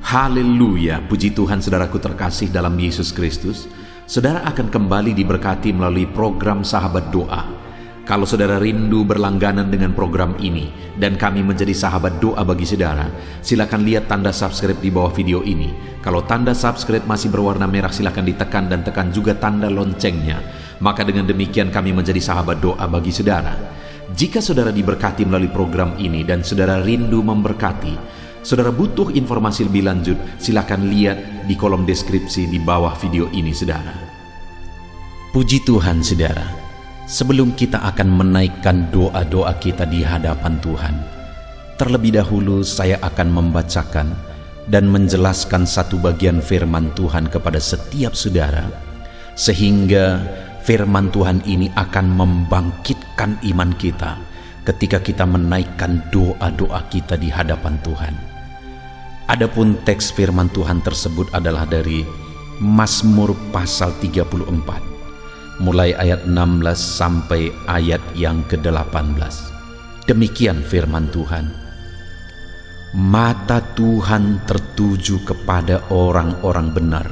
Haleluya, puji Tuhan saudaraku terkasih dalam Yesus Kristus. Saudara akan kembali diberkati melalui program Sahabat Doa. Kalau saudara rindu berlangganan dengan program ini dan kami menjadi sahabat doa bagi saudara, silakan lihat tanda subscribe di bawah video ini. Kalau tanda subscribe masih berwarna merah, silakan ditekan dan tekan juga tanda loncengnya. Maka dengan demikian kami menjadi sahabat doa bagi saudara. Jika saudara diberkati melalui program ini dan saudara rindu memberkati, saudara butuh informasi lebih lanjut, silakan lihat di kolom deskripsi di bawah video ini saudara. Puji Tuhan saudara. Sebelum kita akan menaikkan doa-doa kita di hadapan Tuhan, terlebih dahulu saya akan membacakan dan menjelaskan satu bagian firman Tuhan kepada setiap saudara, sehingga firman Tuhan ini akan membangkitkan iman kita ketika kita menaikkan doa-doa kita di hadapan Tuhan. Adapun teks firman Tuhan tersebut adalah dari Mazmur pasal 34. Mulai ayat 16 sampai ayat yang ke-18. Demikian firman Tuhan. Mata Tuhan tertuju kepada orang-orang benar,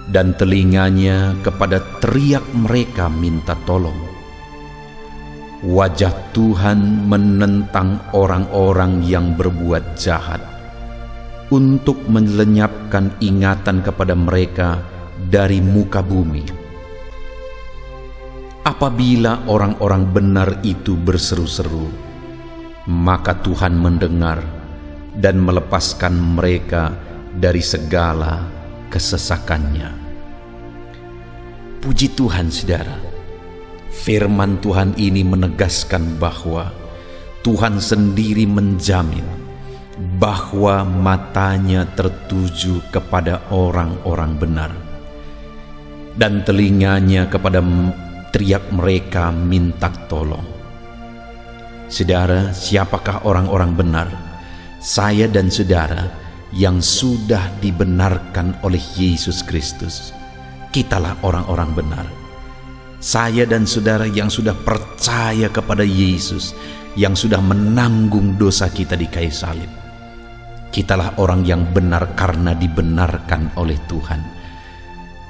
dan telinganya kepada teriak mereka minta tolong. Wajah Tuhan menentang orang-orang yang berbuat jahat, untuk melenyapkan ingatan kepada mereka dari muka bumi. Apabila orang-orang benar itu berseru-seru, maka Tuhan mendengar dan melepaskan mereka dari segala kesesakannya. Puji Tuhan saudara, firman Tuhan ini menegaskan bahwa Tuhan sendiri menjamin bahwa matanya tertuju kepada orang-orang benar, dan telinganya kepada teriak mereka minta tolong. Saudara, siapakah orang-orang benar? Saya dan saudara yang sudah dibenarkan oleh Yesus Kristus. Kitalah orang-orang benar. Saya dan saudara yang sudah percaya kepada Yesus, yang sudah menanggung dosa kita di kayu salib. Kitalah orang yang benar karena dibenarkan oleh Tuhan.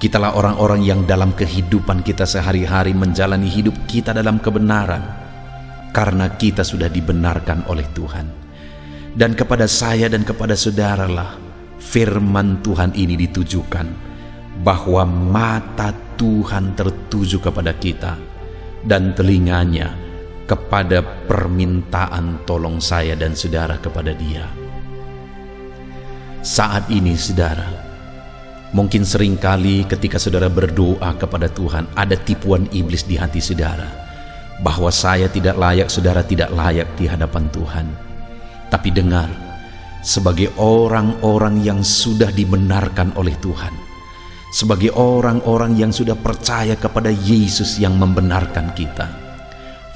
Kitalah orang-orang yang dalam kehidupan kita sehari-hari menjalani hidup kita dalam kebenaran, karena kita sudah dibenarkan oleh Tuhan. Dan kepada saya dan kepada saudaralah firman Tuhan ini ditujukan, bahwa mata Tuhan tertuju kepada kita, dan telinganya kepada permintaan tolong saya dan saudara kepada Dia. Saat ini saudara, mungkin seringkali ketika saudara berdoa kepada Tuhan, ada tipuan iblis di hati saudara, bahwa saya tidak layak, saudara tidak layak di hadapan Tuhan. Tapi dengar, sebagai orang-orang yang sudah dibenarkan oleh Tuhan, sebagai orang-orang yang sudah percaya kepada Yesus yang membenarkan kita,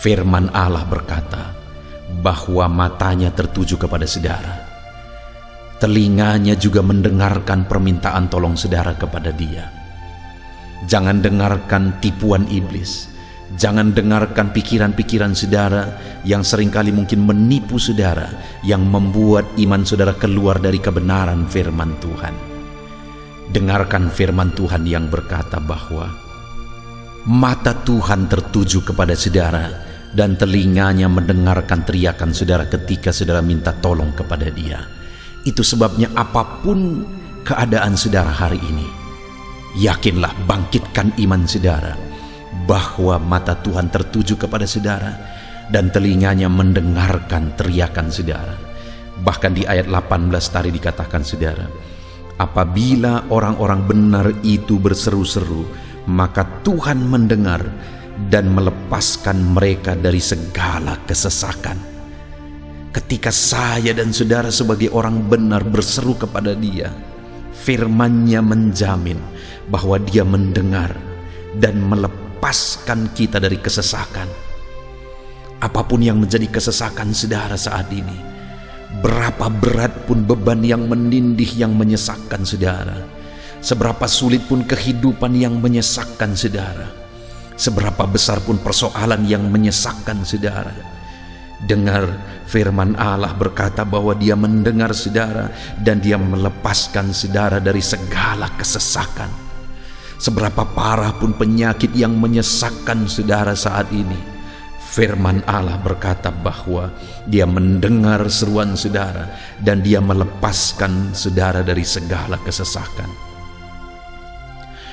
firman Allah berkata bahwa matanya tertuju kepada saudara. Telinganya juga mendengarkan permintaan tolong saudara kepada Dia. Jangan dengarkan tipuan iblis. Jangan dengarkan pikiran-pikiran saudara yang seringkali mungkin menipu saudara, yang membuat iman saudara keluar dari kebenaran firman Tuhan. Dengarkan firman Tuhan yang berkata bahwa mata Tuhan tertuju kepada saudara, dan telinganya mendengarkan teriakan saudara ketika saudara minta tolong kepada Dia. Itu sebabnya apapun keadaan saudara hari ini, yakinlah, bangkitkan iman saudara, bahwa mata Tuhan tertuju kepada saudara, dan telinganya mendengarkan teriakan saudara. Bahkan di ayat 18 tadi dikatakan saudara, apabila orang-orang benar itu berseru-seru, maka Tuhan mendengar dan melepaskan mereka dari segala kesesakan. Ketika saya dan saudara sebagai orang benar berseru kepada Dia, firman-Nya menjamin bahwa Dia mendengar dan melepaskan kita dari kesesakan. Apapun yang menjadi kesesakan saudara saat ini, berapa berat pun beban yang menindih yang menyesakkan saudara, seberapa sulit pun kehidupan yang menyesakkan saudara, seberapa besar pun persoalan yang menyesakkan saudara, Dengar firman Allah berkata bahwa Dia mendengar saudara dan Dia melepaskan saudara dari segala kesesakan. Seberapa parah pun penyakit yang menyesakkan saudara saat ini, firman Allah berkata bahwa Dia mendengar seruan saudara dan Dia melepaskan saudara dari segala kesesakan.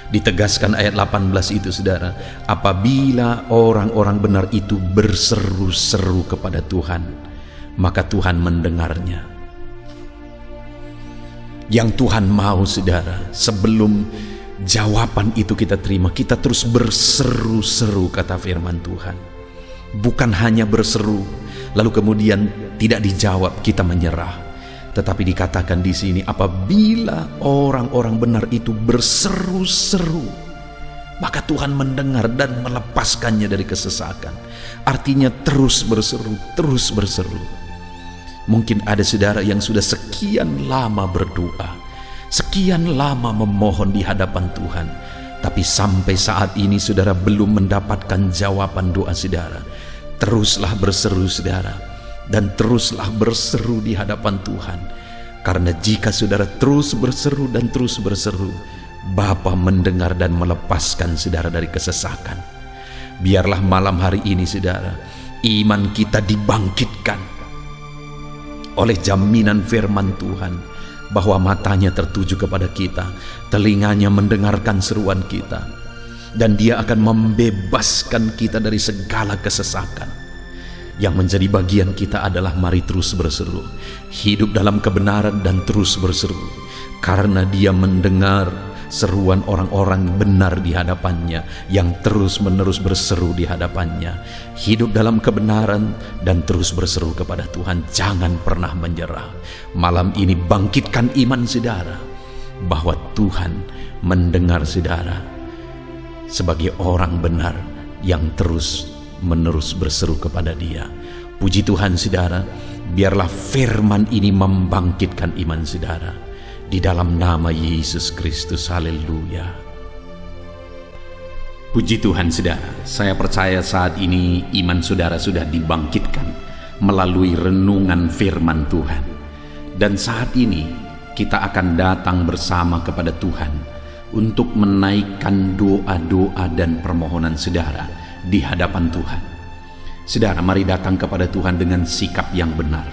Ditegaskan ayat 18 itu saudara, apabila orang-orang benar itu berseru-seru kepada Tuhan, maka Tuhan mendengarnya. Yang Tuhan mau saudara, sebelum jawaban itu kita terima, kita terus berseru-seru, kata firman Tuhan. Bukan hanya berseru lalu kemudian tidak dijawab kita menyerah. Tetapi dikatakan di sini, apabila orang-orang benar itu berseru-seru, maka Tuhan mendengar dan melepaskannya dari kesesakan. Artinya terus berseru, terus berseru. Mungkin ada saudara yang sudah sekian lama berdoa, sekian lama memohon di hadapan Tuhan, tapi sampai saat ini saudara belum mendapatkan jawaban doa saudara. Teruslah berseru saudara, dan teruslah berseru di hadapan Tuhan. Karena jika saudara terus berseru dan terus berseru, Bapa mendengar dan melepaskan saudara dari kesesakan. Biarlah malam hari ini saudara, iman kita dibangkitkan oleh jaminan firman Tuhan, bahwa matanya tertuju kepada kita, telinganya mendengarkan seruan kita, dan Dia akan membebaskan kita dari segala kesesakan. Yang menjadi bagian kita adalah mari terus berseru, hidup dalam kebenaran dan terus berseru, karena Dia mendengar seruan orang-orang benar di hadapannya, yang terus menerus berseru di hadapannya. Hidup dalam kebenaran dan terus berseru kepada Tuhan, jangan pernah menyerah. Malam ini bangkitkan iman saudara, bahwa Tuhan mendengar saudara sebagai orang benar yang terus menerus berseru kepada Dia. Puji Tuhan saudara, biarlah firman ini membangkitkan iman saudara, di dalam nama Yesus Kristus. Haleluya. Puji Tuhan saudara, saya percaya saat ini iman saudara sudah dibangkitkan melalui renungan firman Tuhan. Dan saat ini kita akan datang bersama kepada Tuhan untuk menaikkan doa-doa dan permohonan saudara di hadapan Tuhan. Saudara, mari datang kepada Tuhan dengan sikap yang benar.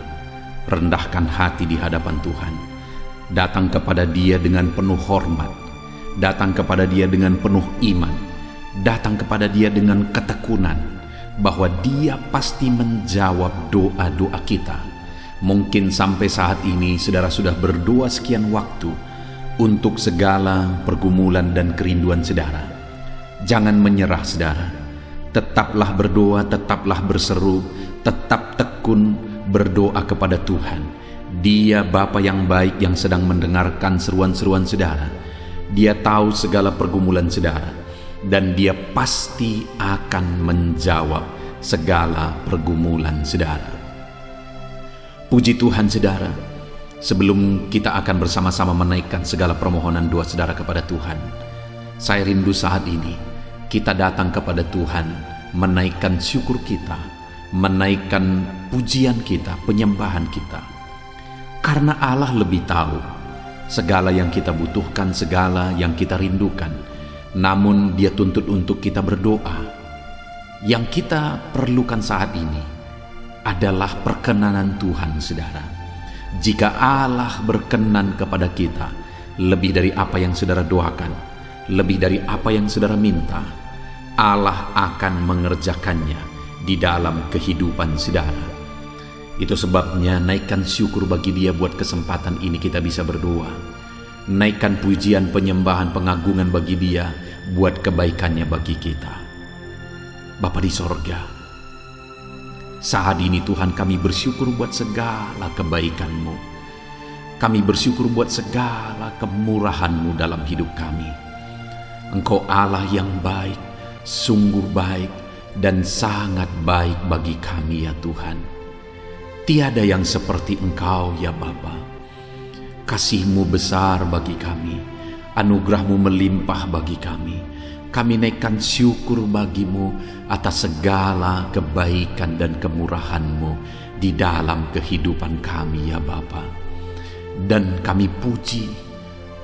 Rendahkan hati di hadapan Tuhan. Datang kepada Dia dengan penuh hormat. Datang kepada Dia dengan penuh iman. Datang kepada Dia dengan ketekunan bahwa Dia pasti menjawab doa-doa kita. Mungkin sampai saat ini saudara sudah berdoa sekian waktu untuk segala pergumulan dan kerinduan saudara. Jangan menyerah saudara. Tetaplah berdoa, tetaplah berseru, tetap tekun berdoa kepada Tuhan. Dia Bapa yang baik yang sedang mendengarkan seruan-seruan saudara. Dia tahu segala pergumulan saudara, dan Dia pasti akan menjawab segala pergumulan saudara. Puji Tuhan saudara, sebelum kita akan bersama-sama menaikkan segala permohonan doa saudara kepada Tuhan, saya rindu saat ini kita datang kepada Tuhan, menaikkan syukur kita, menaikkan pujian kita, penyembahan kita. Karena Allah lebih tahu segala yang kita butuhkan, segala yang kita rindukan. Namun Dia tuntut untuk kita berdoa. Yang kita perlukan saat ini adalah perkenanan Tuhan saudara. Jika Allah berkenan kepada kita, lebih dari apa yang saudara doakan, lebih dari apa yang saudara minta, Allah akan mengerjakannya di dalam kehidupan saudara. Itu sebabnya naikkan syukur bagi Dia buat kesempatan ini kita bisa berdoa. Naikkan pujian, penyembahan, pengagungan bagi Dia buat kebaikannya bagi kita. Bapa di sorga, saat ini Tuhan kami bersyukur buat segala kebaikan-Mu. Kami bersyukur buat segala kemurahan-Mu dalam hidup kami. Engkau Allah yang baik, sungguh baik dan sangat baik bagi kami ya Tuhan. Tiada yang seperti Engkau ya Bapa. Kasih-Mu besar bagi kami, anugerah-Mu melimpah bagi kami. Kami naikkan syukur bagimu atas segala kebaikan dan kemurahan-Mu di dalam kehidupan kami ya Bapa. Dan kami puji,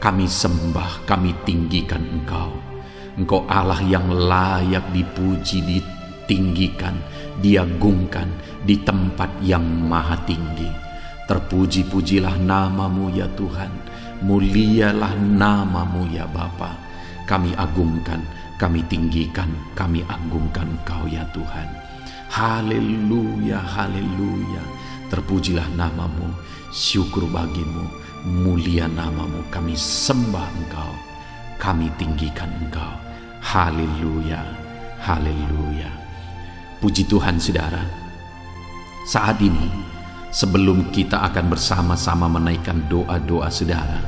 kami sembah, kami tinggikan Engkau. Engkau Allah yang layak dipuji, ditinggikan, diagungkan di tempat yang maha tinggi. Terpuji-pujilah nama-Mu ya Tuhan, mulialah nama-Mu ya Bapa. Kami agungkan, kami tinggikan, kami agungkan Engkau ya Tuhan. Haleluya, haleluya. Terpujilah nama-Mu, syukur bagimu, mulia nama-Mu. Kami sembah Engkau, kami tinggikan Engkau. Haleluya, haleluya. Puji Tuhan saudara. Saat ini, sebelum kita akan bersama-sama menaikkan doa-doa saudara,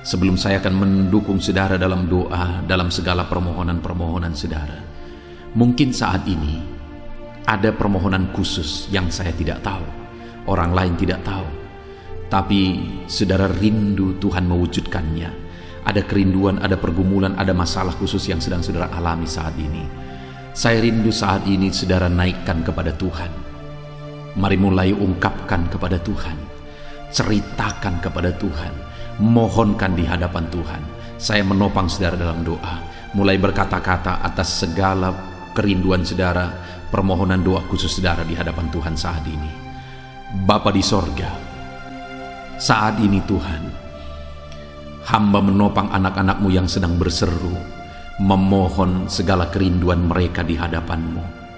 sebelum saya akan mendukung saudara dalam doa, dalam segala permohonan-permohonan saudara, mungkin saat ini ada permohonan khusus yang saya tidak tahu, orang lain tidak tahu, tapi saudara rindu Tuhan mewujudkannya. Ada kerinduan, ada pergumulan, ada masalah khusus yang sedang saudara alami saat ini. Saya rindu saat ini saudara naikkan kepada Tuhan. Mari mulai ungkapkan kepada Tuhan, ceritakan kepada Tuhan, mohonkan di hadapan Tuhan. Saya menopang saudara dalam doa, mulai berkata-kata atas segala kerinduan saudara, permohonan doa khusus saudara di hadapan Tuhan saat ini. Bapa di sorga, saat ini Tuhan, hamba menopang anak-anak-Mu yang sedang berseru, memohon segala kerinduan mereka di hadapan-Mu.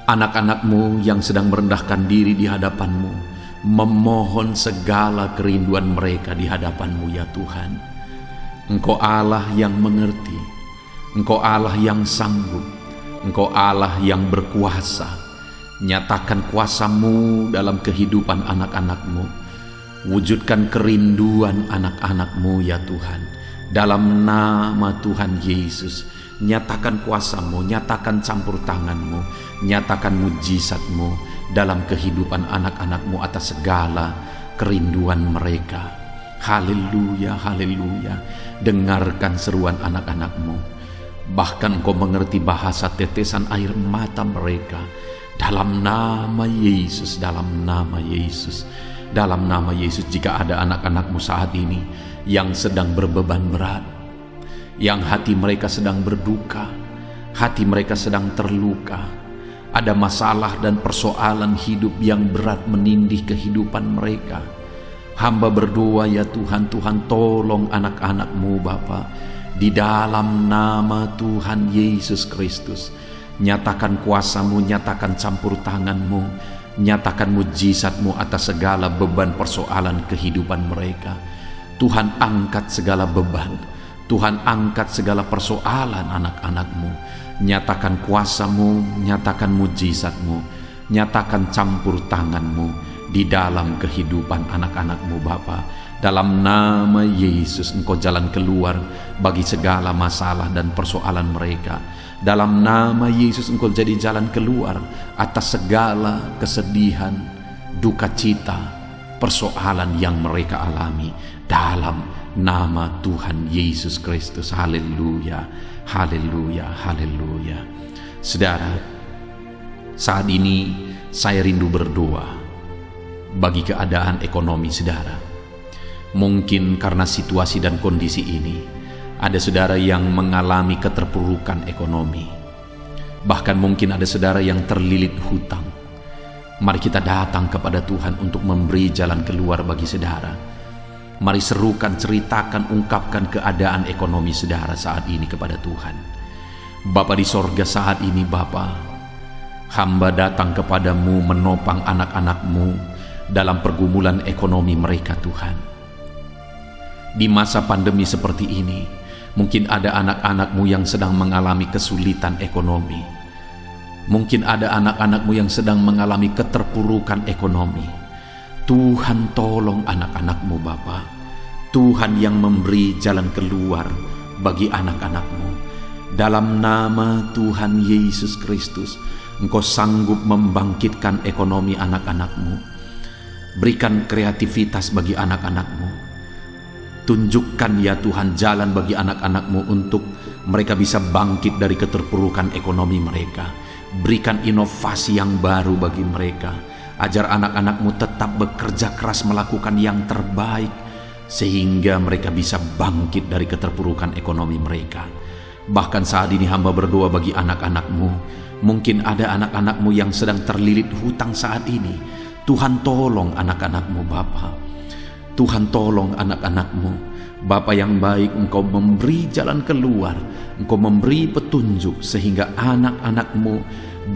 Anak-anak-Mu yang sedang merendahkan diri di hadapan-Mu, memohon segala kerinduan mereka di hadapan-Mu ya Tuhan. Engkau Allah yang mengerti, Engkau Allah yang sanggup, Engkau Allah yang berkuasa. Nyatakan kuasa-Mu dalam kehidupan anak-anak-Mu. Wujudkan kerinduan anak-anak-Mu ya Tuhan. Dalam nama Tuhan Yesus, nyatakan kuasa-Mu, nyatakan campur tangan-Mu, nyatakan mujizat-Mu dalam kehidupan anak-anak-Mu atas segala kerinduan mereka. Haleluya, haleluya. Dengarkan seruan anak-anak-Mu. Bahkan Engkau mengerti bahasa tetesan air mata mereka. Dalam nama Yesus, dalam nama Yesus, dalam nama Yesus. Jika ada anak-anak-Mu saat ini yang sedang berbeban berat, yang hati mereka sedang berduka, hati mereka sedang terluka, ada masalah dan persoalan hidup yang berat menindih kehidupan mereka, hamba berdoa ya Tuhan, Tuhan tolong anak-anak-Mu Bapa, di dalam nama Tuhan Yesus Kristus. Nyatakan kuasa-Mu, nyatakan campur tangan-Mu, nyatakan mujizat-Mu atas segala beban persoalan kehidupan mereka. Tuhan angkat segala beban, Tuhan angkat segala persoalan anak-anak-Mu. Nyatakan kuasa-Mu, nyatakan mujizat-Mu, nyatakan campur tangan-Mu di dalam kehidupan anak-anak-Mu Bapa. Dalam nama Yesus Engkau jalan keluar bagi segala masalah dan persoalan mereka. Dalam nama Yesus Engkau jadi jalan keluar atas segala kesedihan, duka cita, persoalan yang mereka alami. Dalam nama Tuhan Yesus Kristus. Haleluya, haleluya, haleluya. Saudara, saat ini saya rindu berdoa bagi keadaan ekonomi saudara. Mungkin karena situasi dan kondisi ini, ada saudara yang mengalami keterpurukan ekonomi. Bahkan mungkin ada saudara yang terlilit hutang. Mari kita datang kepada Tuhan untuk memberi jalan keluar bagi saudara. Mari serukan, ceritakan, ungkapkan keadaan ekonomi saudara saat ini kepada Tuhan. Bapa di sorga, saat ini Bapa, hamba datang kepadamu menopang anak-anak-Mu dalam pergumulan ekonomi mereka Tuhan. Di masa pandemi seperti ini, mungkin ada anak-anak-Mu yang sedang mengalami kesulitan ekonomi. Mungkin ada anak-anak-Mu yang sedang mengalami keterpurukan ekonomi. Tuhan tolong anak-anak-Mu Bapa. Tuhan yang memberi jalan keluar bagi anak-anak-Mu. Dalam nama Tuhan Yesus Kristus, Engkau sanggup membangkitkan ekonomi anak-anak-Mu. Berikan kreativitas bagi anak-anak-Mu. Tunjukkan ya Tuhan jalan bagi anak-anak-Mu untuk mereka bisa bangkit dari keterpurukan ekonomi mereka. Berikan inovasi yang baru bagi mereka. Ajar anak-anak-Mu tetap bekerja keras melakukan yang terbaik, sehingga mereka bisa bangkit dari keterpurukan ekonomi mereka. Bahkan saat ini hamba berdoa bagi anak-anak-Mu. Mungkin ada anak-anak-Mu yang sedang terlilit hutang saat ini. Tuhan tolong anak-anak-Mu Bapa. Tuhan tolong anak-anak-Mu. Bapa yang baik, Engkau memberi jalan keluar, Engkau memberi petunjuk sehingga anak-anak-Mu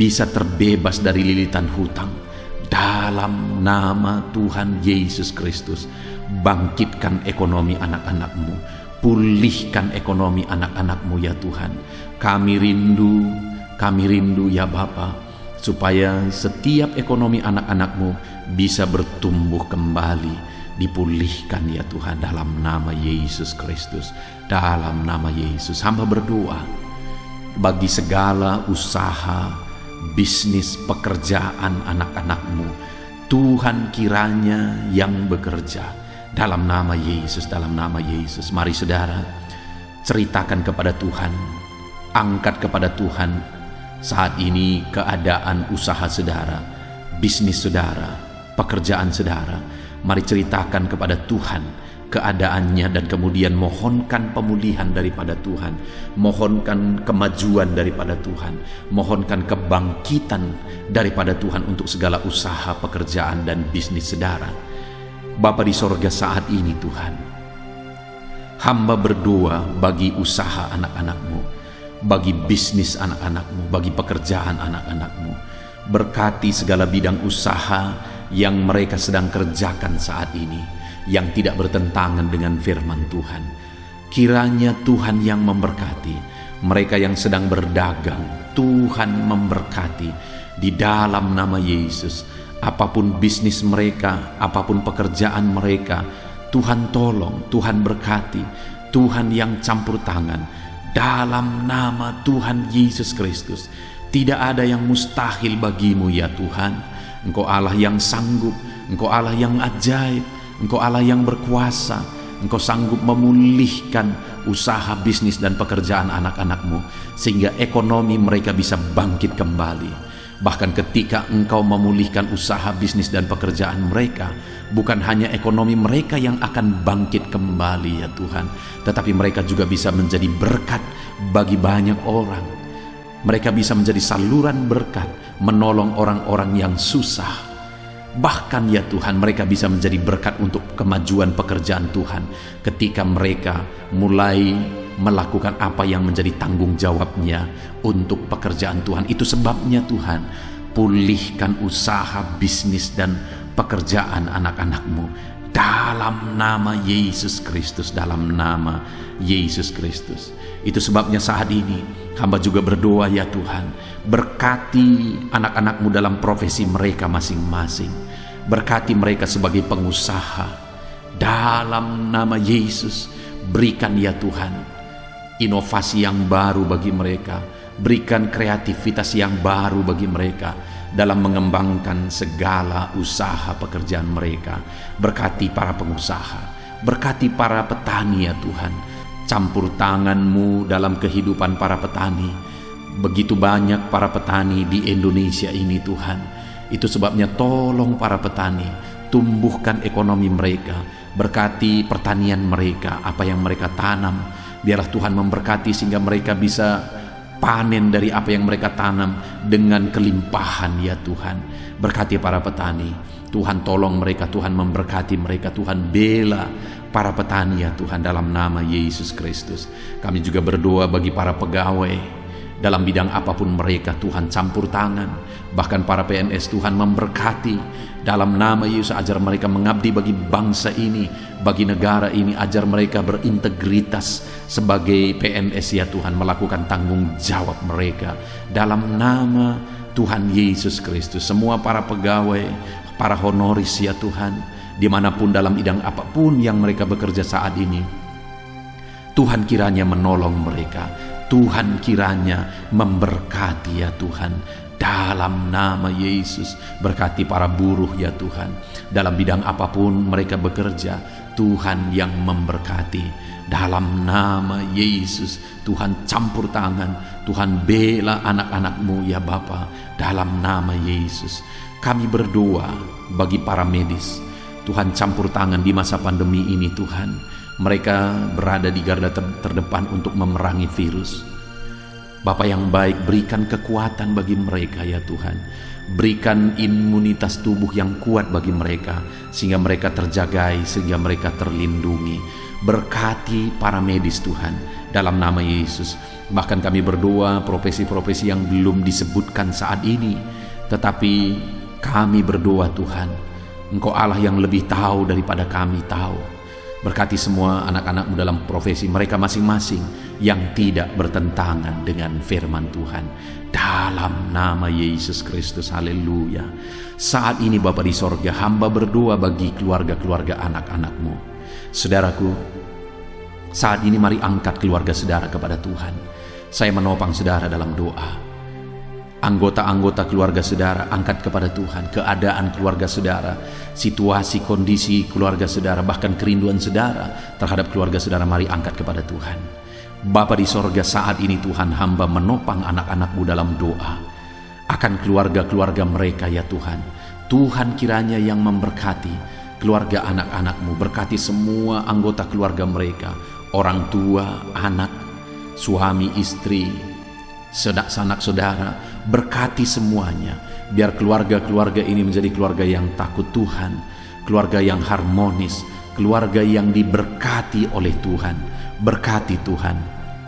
bisa terbebas dari lilitan hutang. Dalam nama Tuhan Yesus Kristus, bangkitkan ekonomi anak-anak-Mu, pulihkan ekonomi anak-anak-Mu ya Tuhan. Kami rindu ya Bapa, supaya setiap ekonomi anak-anak-Mu bisa bertumbuh kembali, dipulihkan ya Tuhan, dalam nama Yesus Kristus. Dalam nama Yesus hamba berdoa bagi segala usaha, bisnis, pekerjaan anak-anak-Mu. Tuhan kiranya yang bekerja dalam nama Yesus, dalam nama Yesus. Mari saudara, ceritakan kepada Tuhan, angkat kepada Tuhan saat ini keadaan usaha saudara, bisnis saudara, pekerjaan saudara. Mari ceritakan kepada Tuhan keadaannya dan kemudian mohonkan pemulihan daripada Tuhan, mohonkan kemajuan daripada Tuhan, mohonkan kebangkitan daripada Tuhan untuk segala usaha, pekerjaan dan bisnis saudara. Bapa di sorga, saat ini Tuhan, hamba berdoa bagi usaha anak-anak-Mu, bagi bisnis anak-anak-Mu, bagi pekerjaan anak-anak-Mu. Berkati segala bidang usaha yang mereka sedang kerjakan saat ini, yang tidak bertentangan dengan firman Tuhan. Kiranya Tuhan yang memberkati mereka yang sedang berdagang. Tuhan memberkati di dalam nama Yesus. Apapun bisnis mereka, apapun pekerjaan mereka, Tuhan tolong, Tuhan berkati, Tuhan yang campur tangan dalam nama Tuhan Yesus Kristus. Tidak ada yang mustahil bagimu ya Tuhan. Engkau Allah yang sanggup, Engkau Allah yang ajaib, Engkau Allah yang berkuasa. Engkau sanggup memulihkan usaha, bisnis dan pekerjaan anak-anak-Mu, sehingga ekonomi mereka bisa bangkit kembali. Bahkan ketika Engkau memulihkan usaha, bisnis dan pekerjaan mereka, bukan hanya ekonomi mereka yang akan bangkit kembali ya Tuhan, tetapi mereka juga bisa menjadi berkat bagi banyak orang. Mereka bisa menjadi saluran berkat, menolong orang-orang yang susah. Bahkan ya Tuhan, mereka bisa menjadi berkat untuk kemajuan pekerjaan Tuhan ketika mereka mulai melakukan apa yang menjadi tanggung jawabnya untuk pekerjaan Tuhan. Itu sebabnya Tuhan, pulihkan usaha, bisnis dan pekerjaan anak-anak-Mu dalam nama Yesus Kristus, dalam nama Yesus Kristus. Itu sebabnya saat ini hamba juga berdoa ya Tuhan, berkati anak-anak-Mu dalam profesi mereka masing-masing. Berkati mereka sebagai pengusaha dalam nama Yesus. Berikan ya Tuhan inovasi yang baru bagi mereka, berikan kreativitas yang baru bagi mereka dalam mengembangkan segala usaha pekerjaan mereka. Berkati para pengusaha, berkati para petani ya Tuhan. Campur tangan-Mu dalam kehidupan para petani. Begitu banyak para petani di Indonesia ini Tuhan. Itu sebabnya tolong para petani, tumbuhkan ekonomi mereka, berkati pertanian mereka, apa yang mereka tanam. Biarlah Tuhan memberkati sehingga mereka bisa panen dari apa yang mereka tanam dengan kelimpahan ya Tuhan. Berkati para petani, Tuhan tolong mereka, Tuhan memberkati mereka, Tuhan bela para petani ya Tuhan, dalam nama Yesus Kristus. Kami juga berdoa bagi para pegawai dalam bidang apapun mereka, Tuhan campur tangan. Bahkan para PNS Tuhan memberkati dalam nama Yesus. Ajar mereka mengabdi bagi bangsa ini, bagi negara ini. Ajar mereka berintegritas sebagai PNS ya Tuhan, melakukan tanggung jawab mereka dalam nama Tuhan Yesus Kristus. Semua para pegawai, para honoris ya Tuhan, dimanapun dalam bidang apapun yang mereka bekerja saat ini, Tuhan kiranya menolong mereka, Tuhan kiranya memberkati ya Tuhan, dalam nama Yesus. Berkati para buruh ya Tuhan, dalam bidang apapun mereka bekerja, Tuhan yang memberkati. Dalam nama Yesus, Tuhan campur tangan, Tuhan bela anak-anak-Mu ya Bapa. Dalam nama Yesus, kami berdoa bagi para medis. Tuhan campur tangan di masa pandemi ini Tuhan. Mereka berada di garda terdepan untuk memerangi virus. Bapa yang baik, berikan kekuatan bagi mereka ya Tuhan. Berikan imunitas tubuh yang kuat bagi mereka, sehingga mereka terjagai, sehingga mereka terlindungi. Berkati para medis Tuhan, dalam nama Yesus. Bahkan kami berdoa profesi-profesi yang belum disebutkan saat ini, tetapi kami berdoa Tuhan, Engkau Allah yang lebih tahu daripada kami tahu. Berkati semua anak-anak-Mu dalam profesi mereka masing-masing yang tidak bertentangan dengan firman Tuhan. Dalam nama Yesus Kristus, haleluya. Saat ini Bapa di sorga, hamba berdoa bagi keluarga-keluarga anak-anak-Mu. Saudaraku, saat ini mari angkat keluarga saudara kepada Tuhan. Saya menopang saudara dalam doa. Anggota-anggota keluarga saudara angkat kepada Tuhan. Keadaan keluarga saudara, situasi, kondisi keluarga saudara, bahkan kerinduan saudara terhadap keluarga saudara, mari angkat kepada Tuhan. Bapa di sorga, saat ini Tuhan, hamba menopang anak-anak-Mu dalam doa akan keluarga-keluarga mereka ya Tuhan. Tuhan kiranya yang memberkati keluarga anak-anak-Mu, berkati semua anggota keluarga mereka, orang tua, anak, suami, istri, sanak saudara, berkati semuanya. Biar keluarga-keluarga ini menjadi keluarga yang takut Tuhan, keluarga yang harmonis, keluarga yang diberkati oleh Tuhan. Berkati Tuhan,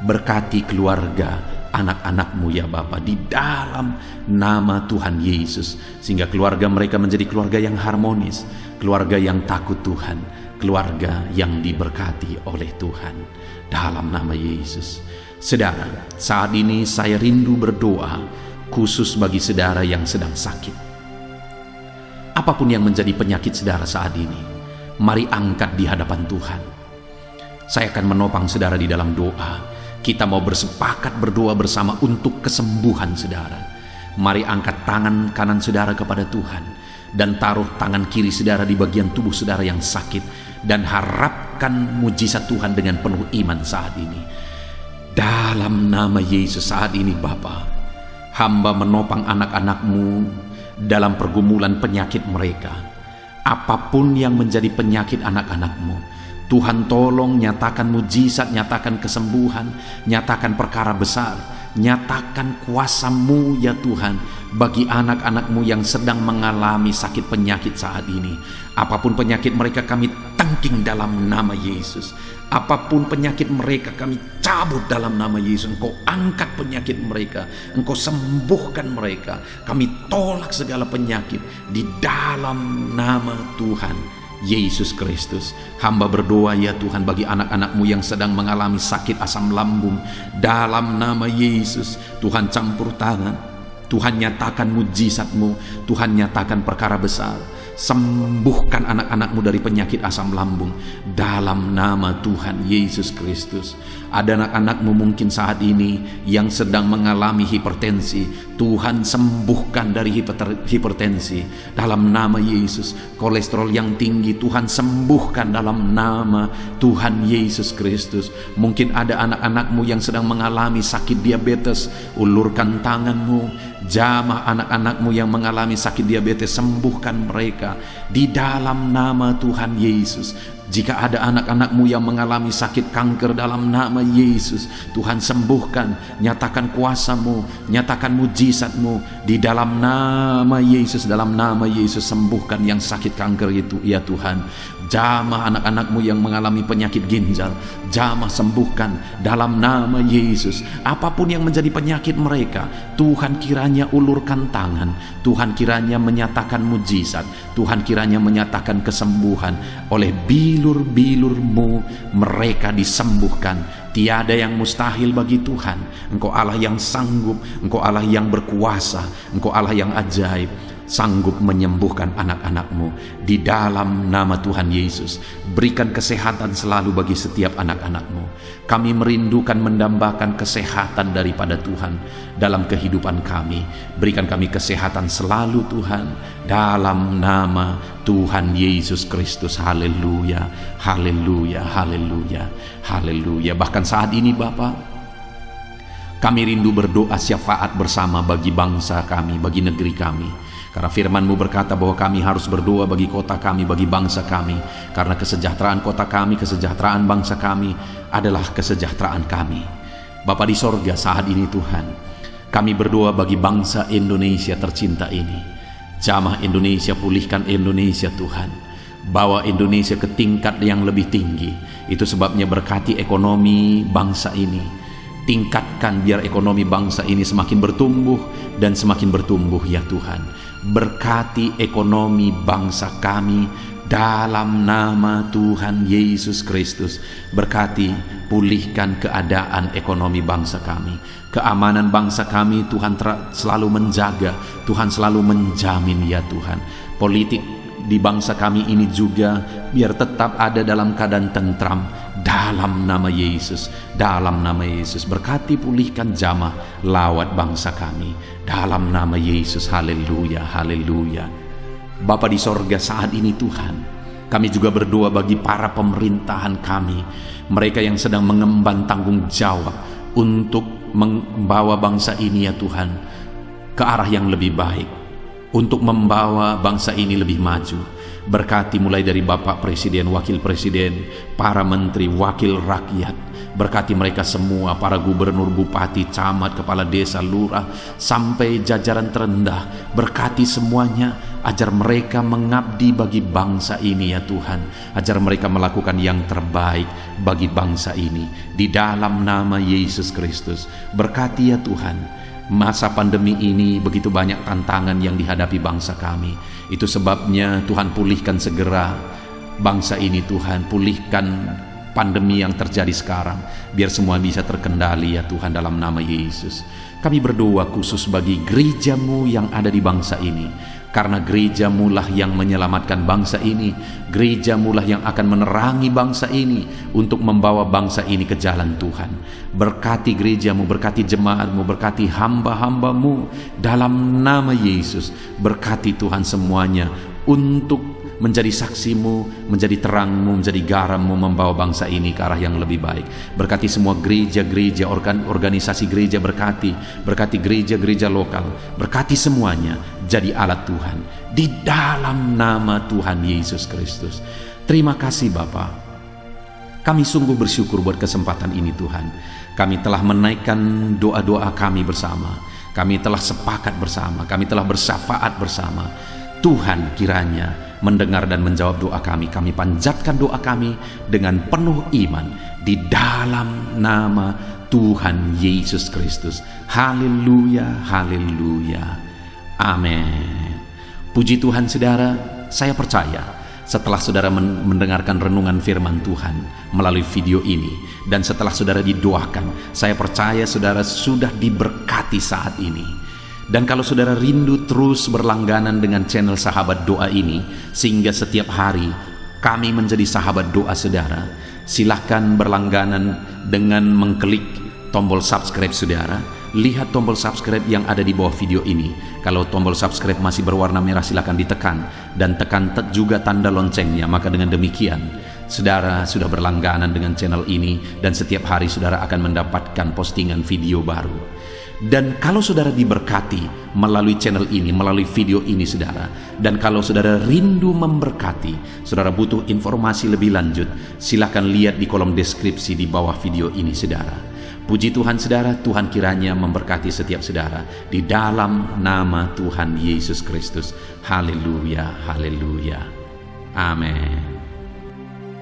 berkati keluarga anak-anak-Mu ya Bapa, di dalam nama Tuhan Yesus, sehingga keluarga mereka menjadi keluarga yang harmonis, keluarga yang takut Tuhan, keluarga yang diberkati oleh Tuhan, dalam nama Yesus. Saudara, saat ini saya rindu berdoa khusus bagi saudara yang sedang sakit. Apapun yang menjadi penyakit saudara saat ini, mari angkat di hadapan Tuhan. Saya akan menopang saudara di dalam doa. Kita mau bersepakat berdoa bersama untuk kesembuhan saudara. Mari angkat tangan kanan saudara kepada Tuhan dan taruh tangan kiri saudara di bagian tubuh saudara yang sakit, dan harapkan mujizat Tuhan dengan penuh iman saat ini. Dalam nama Yesus, saat ini Bapa, hamba menopang anak-anak-Mu dalam pergumulan penyakit mereka. Apapun yang menjadi penyakit anak-anak-Mu, Tuhan tolong nyatakan mujizat, nyatakan kesembuhan, nyatakan perkara besar, nyatakan kuasa-Mu ya Tuhan bagi anak-anak-Mu yang sedang mengalami sakit penyakit saat ini. Apapun penyakit mereka, kami tangking dalam nama Yesus. Apapun penyakit mereka, kami cabut dalam nama Yesus. Engkau angkat penyakit mereka, Engkau sembuhkan mereka. Kami tolak segala penyakit di dalam nama Tuhan Yesus Kristus. Hamba berdoa ya Tuhan bagi anak-anak-Mu yang sedang mengalami sakit asam lambung. Dalam nama Yesus, Tuhan campur tangan, Tuhan nyatakan mujizat-Mu, Tuhan nyatakan perkara besar. Sembuhkan anak-anak-Mu dari penyakit asam lambung dalam nama Tuhan Yesus Kristus. Ada anak-anak-Mu mungkin saat ini yang sedang mengalami hipertensi. Tuhan sembuhkan dari hipertensi dalam nama Yesus. Kolesterol yang tinggi, Tuhan sembuhkan dalam nama Tuhan Yesus Kristus. Mungkin ada anak-anak-Mu yang sedang mengalami sakit diabetes. Ulurkan tangan-Mu, jamah anak-anak-Mu yang mengalami sakit diabetes, sembuhkan mereka di dalam nama Tuhan Yesus. Jika ada anak-anak-Mu yang mengalami sakit kanker, dalam nama Yesus, Tuhan sembuhkan, nyatakan kuasa-Mu, nyatakan mujizat-Mu di dalam nama Yesus. Dalam nama Yesus, sembuhkan yang sakit kanker itu ya Tuhan. Jamah anak-anak-Mu yang mengalami penyakit ginjal, jamah sembuhkan dalam nama Yesus. Apapun yang menjadi penyakit mereka, Tuhan kiranya ulurkan tangan, Tuhan kiranya menyatakan mujizat, Tuhan kiranya menyatakan kesembuhan. Oleh bilur-bilur-Mu mereka disembuhkan. Tiada yang mustahil bagi Tuhan. Engkau Allah yang sanggup, Engkau Allah yang berkuasa, Engkau Allah yang ajaib. sanggup menyembuhkan anak-anak-Mu di dalam nama Tuhan Yesus. Berikan kesehatan selalu bagi setiap anak-anak-Mu. Kami merindukan mendambakan kesehatan daripada Tuhan dalam kehidupan kami. Berikan kami kesehatan selalu Tuhan, dalam nama Tuhan Yesus Kristus. Haleluya, haleluya, haleluya, haleluya. Bahkan saat ini Bapa, kami rindu berdoa syafaat bersama bagi bangsa kami, bagi negeri kami. Karena firman-Mu berkata bahwa kami harus berdoa bagi kota kami, bagi bangsa kami. Karena kesejahteraan kota kami, kesejahteraan bangsa kami adalah kesejahteraan kami. Bapa di sorga, saat ini Tuhan, kami berdoa bagi bangsa Indonesia tercinta ini. Jamah Indonesia, pulihkan Indonesia Tuhan. Bawa Indonesia ke tingkat yang lebih tinggi. Itu sebabnya berkati ekonomi bangsa ini. Tingkatkan biar ekonomi bangsa ini semakin bertumbuh dan semakin bertumbuh ya Tuhan. Berkati ekonomi bangsa kami dalam nama Tuhan Yesus Kristus. Berkati, pulihkan keadaan ekonomi bangsa kami. Keamanan bangsa kami Tuhan selalu menjaga, Tuhan selalu menjamin ya Tuhan. Politik di bangsa kami ini juga biar tetap ada dalam keadaan tentram dalam nama Yesus, dalam nama Yesus. Berkati, pulihkan jamah lawat bangsa kami dalam nama Yesus. Haleluya, haleluya. Bapa di sorga, saat ini Tuhan, kami juga berdoa bagi para pemerintahan kami, mereka yang sedang mengemban tanggung jawab untuk membawa bangsa ini ya Tuhan ke arah yang lebih baik, untuk membawa bangsa ini lebih maju. Berkati mulai dari Bapak Presiden, Wakil Presiden, para menteri, wakil rakyat. Berkati mereka semua, para gubernur, bupati, camat, kepala desa, lurah, sampai jajaran terendah. Berkati semuanya, ajar mereka mengabdi bagi bangsa ini ya Tuhan. Ajar mereka melakukan yang terbaik bagi bangsa ini di dalam nama Yesus Kristus. Berkati ya Tuhan. Masa pandemi ini begitu banyak tantangan yang dihadapi bangsa kami. Itu sebabnya Tuhan, pulihkan segera bangsa ini Tuhan. Pulihkan pandemi yang terjadi sekarang, biar semua bisa terkendali ya Tuhan dalam nama Yesus. Kami berdoa khusus bagi gereja-Mu yang ada di bangsa ini. Karena gereja-Mu lah yang menyelamatkan bangsa ini. Gereja-Mu lah yang akan menerangi bangsa ini untuk membawa bangsa ini ke jalan Tuhan. Berkati gereja-Mu, berkati jemaat-Mu, berkati hamba-hamba-Mu dalam nama Yesus. Berkati Tuhan semuanya untuk menjadi saksi-Mu, menjadi terang-Mu, menjadi garam-Mu, membawa bangsa ini ke arah yang lebih baik. Berkati semua gereja-gereja, organisasi gereja, berkati gereja-gereja lokal, berkati semuanya jadi alat Tuhan di dalam nama Tuhan Yesus Kristus. Terima kasih Bapa. Kami sungguh bersyukur buat kesempatan ini Tuhan. Kami telah menaikkan doa-doa kami bersama. Kami telah sepakat bersama, kami telah bersyafaat bersama. Tuhan kiranya mendengar dan menjawab doa kami. Kami panjatkan doa kami dengan penuh iman di dalam nama Tuhan Yesus Kristus. Haleluya, haleluya. Amin. Puji Tuhan saudara, saya percaya setelah saudara mendengarkan renungan firman Tuhan melalui video ini, dan setelah saudara didoakan, saya percaya saudara sudah diberkati saat ini. Dan kalau saudara rindu terus berlangganan dengan channel Sahabat Doa ini, sehingga setiap hari kami menjadi sahabat doa saudara, silahkan berlangganan dengan mengklik tombol subscribe saudara. Lihat tombol subscribe yang ada di bawah video ini. Kalau tombol subscribe masih berwarna merah, silahkan ditekan, dan tekan juga tanda loncengnya. Maka dengan demikian saudara sudah berlangganan dengan channel ini, dan setiap hari saudara akan mendapatkan postingan video baru. Dan kalau saudara diberkati melalui channel ini, melalui video ini saudara, dan kalau saudara rindu memberkati, saudara butuh informasi lebih lanjut, silahkan lihat di kolom deskripsi di bawah video ini saudara. Puji Tuhan saudara, Tuhan kiranya memberkati setiap saudara di dalam nama Tuhan Yesus Kristus. Haleluya, haleluya. Amin.